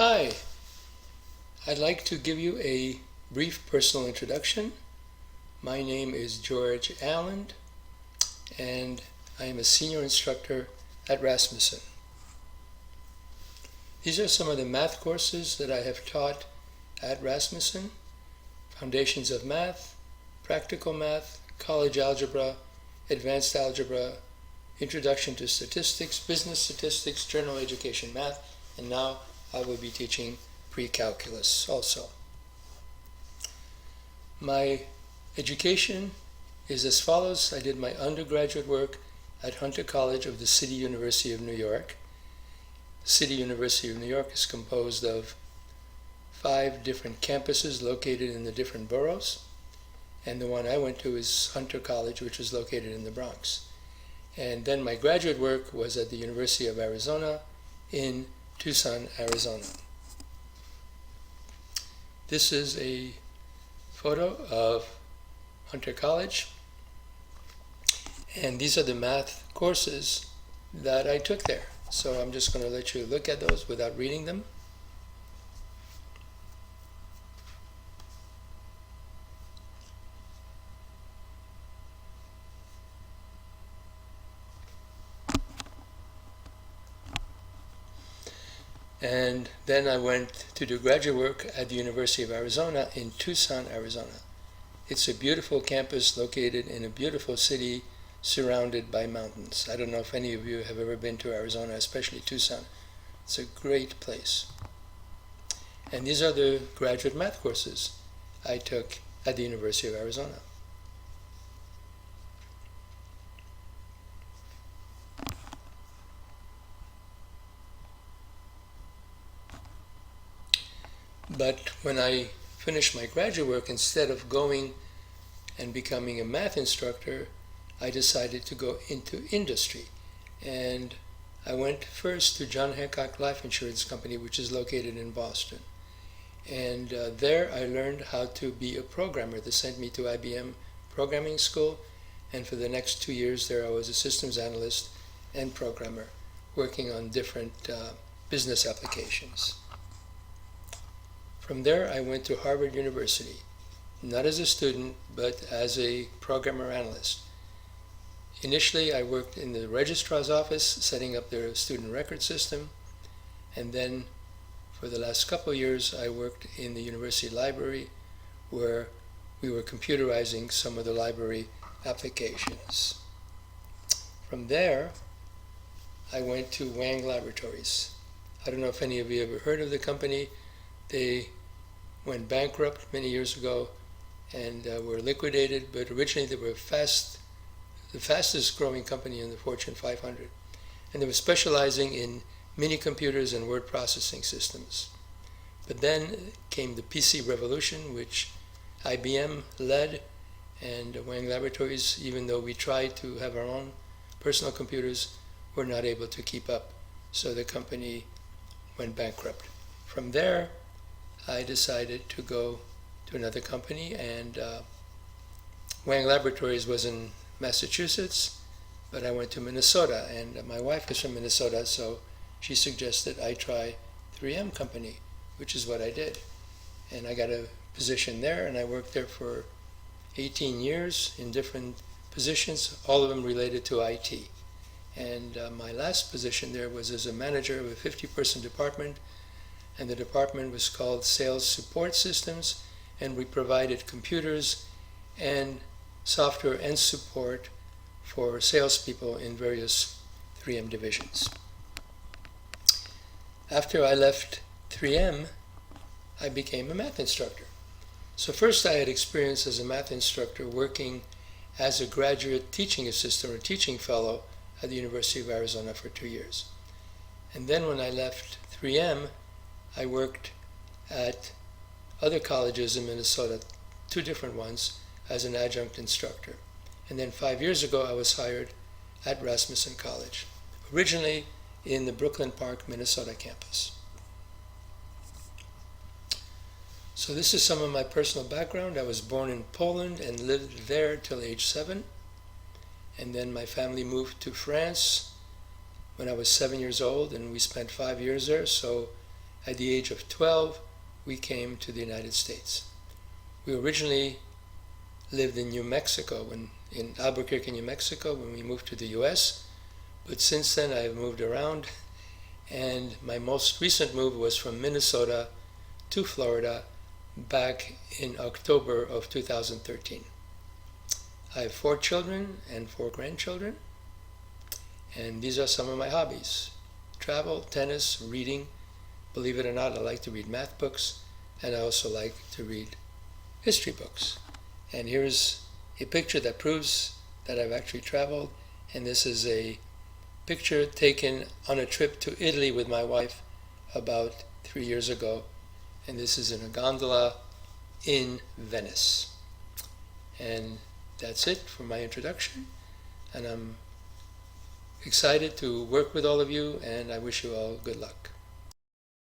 Hi, I'd like to give you a brief personal introduction. My name is George Allen, and I am a senior instructor at Rasmussen. These are some of the math courses that I have taught at Rasmussen: Foundations of Math, Practical Math, College Algebra, Advanced Algebra, Introduction to Statistics, Business Statistics, General Education Math, and now I will be teaching Precalculus also. My education is as follows. I did my undergraduate work at Hunter College of the City University of New York. City University of New York is composed of 5 different campuses located in the different boroughs, and the one I went to is Hunter College, which is located in the Bronx. And then my graduate work was at the University of Arizona in Tucson, Arizona. This is a photo of Hunter College, and these are the math courses that I took there. So I'm just going to let you look at those without reading them. And then I went to do graduate work at the University of Arizona in Tucson, Arizona. It's a beautiful campus located in a beautiful city surrounded by mountains. I don't know if any of you have ever been to Arizona, especially Tucson. It's a great place. And these are the graduate math courses I took at the University of Arizona. But when I finished my graduate work, instead of going and becoming a math instructor, I decided to go into industry. And I went first to John Hancock Life Insurance Company, which is located in Boston. And there I learned how to be a programmer. They sent me to IBM programming school, and for the next 2 years there I was a systems analyst and programmer working on different business applications. From there I went to Harvard University, not as a student, but as a programmer analyst. Initially I worked in the registrar's office setting up their student record system, and then for the last couple of years I worked in the university library where we were computerizing some of the library applications. From there I went to Wang Laboratories. I don't know if any of you ever heard of the company. They went bankrupt many years ago and were liquidated, but originally they were the fastest growing company in the Fortune 500. And they were specializing in mini computers and word processing systems. But then came the PC revolution, which IBM led, and Wang Laboratories, even though we tried to have our own personal computers, were not able to keep up. So the company went bankrupt. From there, I decided to go to another company, and Wang Laboratories was in Massachusetts, but I went to Minnesota, and my wife is from Minnesota, so she suggested I try 3M Company, which is what I did. And I got a position there, and I worked there for 18 years in different positions, all of them related to IT. And my last position there was as a manager of a 50-person department, and the department was called Sales Support Systems, and we provided computers and software and support for salespeople in various 3M divisions. After I left 3M, I became a math instructor. So first I had experience as a math instructor working as a graduate teaching assistant or teaching fellow at the University of Arizona for 2 years. And then when I left 3M, I worked at other colleges in Minnesota, 2 different ones, as an adjunct instructor. And then 5 years ago, I was hired at Rasmussen College, originally in the Brooklyn Park, Minnesota campus. So this is some of my personal background. I was born in Poland and lived there till age 7. And then my family moved to France when I was 7 years old, and we spent 5 years there. So At the age of 12, we came to the United States. We originally lived in New Mexico, in Albuquerque, New Mexico, when we moved to the US. But since then, I've moved around, and my most recent move was from Minnesota to Florida back in October of 2013. I have 4 children and 4 grandchildren, and these are some of my hobbies: travel, tennis, reading. Believe it or not, I like to read math books, and I also like to read history books. And here's a picture that proves that I've actually traveled, and this is a picture taken on a trip to Italy with my wife about 3 years ago, and this is in a gondola in Venice. And that's it for my introduction, and I'm excited to work with all of you, and I wish you all good luck.